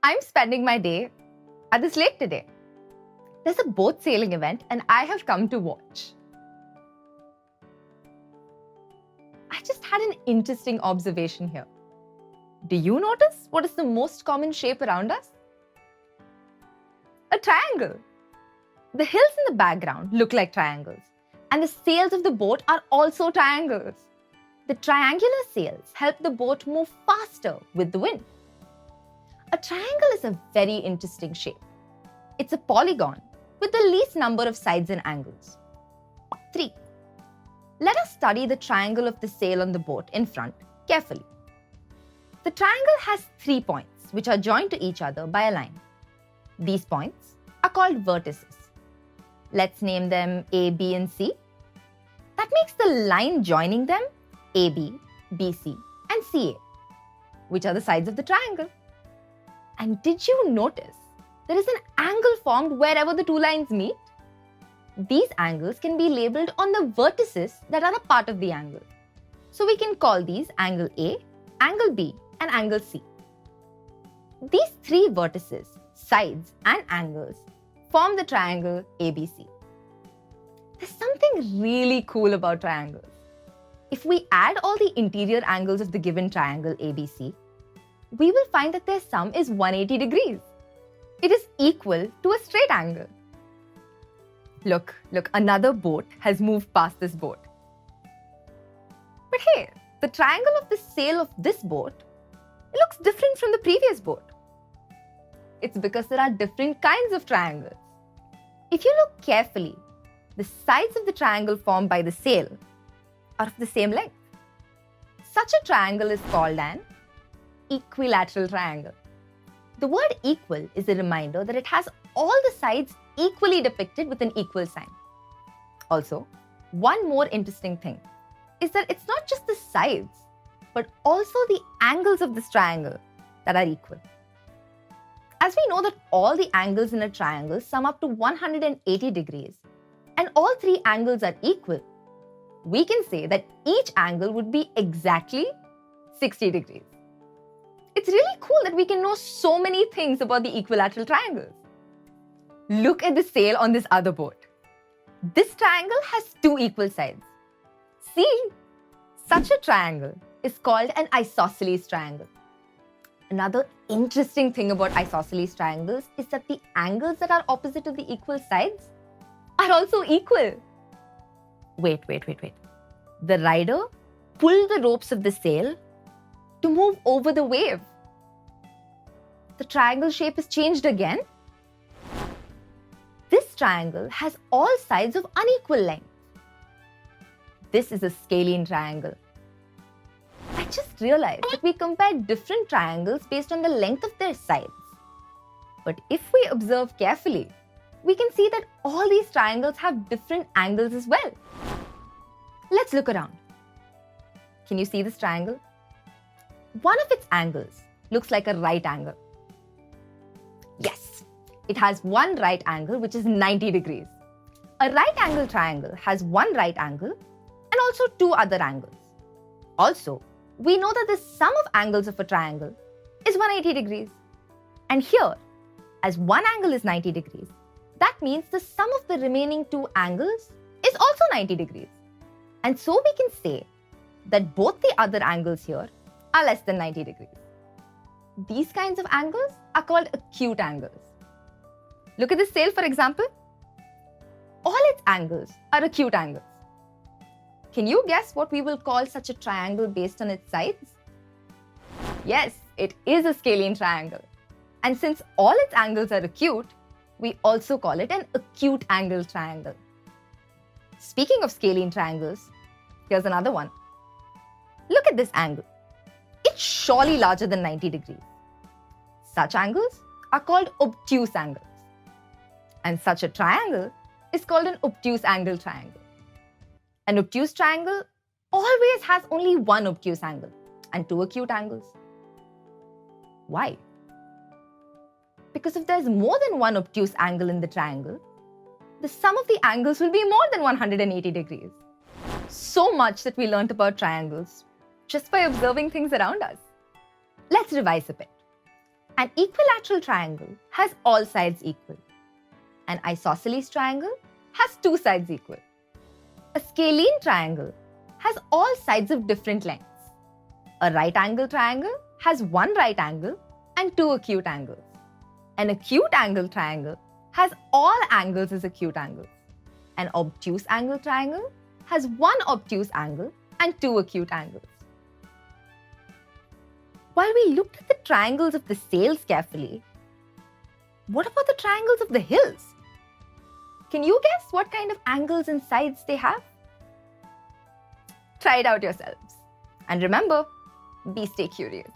I'm spending my day at this lake today. There's a boat sailing event and I have come to watch. I just had an interesting observation here. Do you notice what is the most common shape around us? A triangle. The hills in the background look like triangles, and the sails of the boat are also triangles. The triangular sails help the boat move faster with the wind. A triangle is a very interesting shape. It's a polygon with the least number of sides and angles. 3. Let us study the triangle of the sail on the boat in front carefully. The triangle has 3 points which are joined to each other by a line. These points are called vertices. Let's name them A, B, and C. That makes the line joining them AB, BC, and CA, which are the sides of the triangle. And did you notice there is an angle formed wherever the two lines meet? These angles can be labeled on the vertices that are a part of the angle. So we can call these angle A, angle B, and angle C. These 3 vertices, sides, and angles form the triangle ABC. There's something really cool about triangles. If we add all the interior angles of the given triangle ABC, we will find that their sum is 180 degrees. It is equal to a straight angle. Look, another boat has moved past this boat. But hey, the triangle of the sail of this boat, it looks different from the previous boat. It's because there are different kinds of triangles. If you look carefully, the sides of the triangle formed by the sail are of the same length. Such a triangle is called an equilateral triangle. The word equal is a reminder that it has all the sides equally depicted with an equal sign. Also, one more interesting thing is that it's not just the sides, but also the angles of this triangle that are equal. As we know that all the angles in a triangle sum up to 180 degrees, and all 3 angles are equal, we can say that each angle would be exactly 60 degrees. It's really cool that we can know so many things about the equilateral triangles. Look at the sail on this other boat. This triangle has 2 equal sides. See? Such a triangle is called an isosceles triangle. Another interesting thing about isosceles triangles is that the angles that are opposite to the equal sides are also equal. Wait. The rider pulled the ropes of the sail to move over the wave. The triangle shape is changed again. This triangle has all sides of unequal length. This is a scalene triangle. I just realized that we compare different triangles based on the length of their sides. But if we observe carefully, we can see that all these triangles have different angles as well. Let's look around. Can you see this triangle? One of its angles looks like a right angle. Yes, it has one right angle which is 90 degrees. A right angle triangle has one right angle and also 2 other angles. Also, we know that the sum of angles of a triangle is 180 degrees. And here, as one angle is 90 degrees, that means the sum of the remaining 2 angles is also 90 degrees. And so we can say that both the other angles here are less than 90 degrees. These kinds of angles are called acute angles. Look at this sail, for example. All its angles are acute angles. Can you guess what we will call such a triangle based on its sides? Yes, it is a scalene triangle. And since all its angles are acute, we also call it an acute-angled triangle. Speaking of scalene triangles, here's another one. Look at this angle. It's surely larger than 90 degrees. Such angles are called obtuse-angles. And such a triangle is called an obtuse-angled triangle. An obtuse triangle always has only one obtuse angle and 2 acute angles. Why? Because if there's more than one obtuse angle in the triangle, the sum of the angles will be more than 180 degrees. So much that we learnt about triangles just by observing things around us. Let's revise a bit. An equilateral triangle has all sides equal. An isosceles triangle has two sides equal. A scalene triangle has all sides of different lengths. A right angle triangle has one right angle and two acute angles. An acute-angled triangle has all angles as acute angles. An obtuse-angled triangle has one obtuse angle and two acute angles. While we looked at the triangles of the sails carefully, what about the triangles of the hills? Can you guess what kind of angles and sides they have? Try it out yourselves. And remember, stay curious.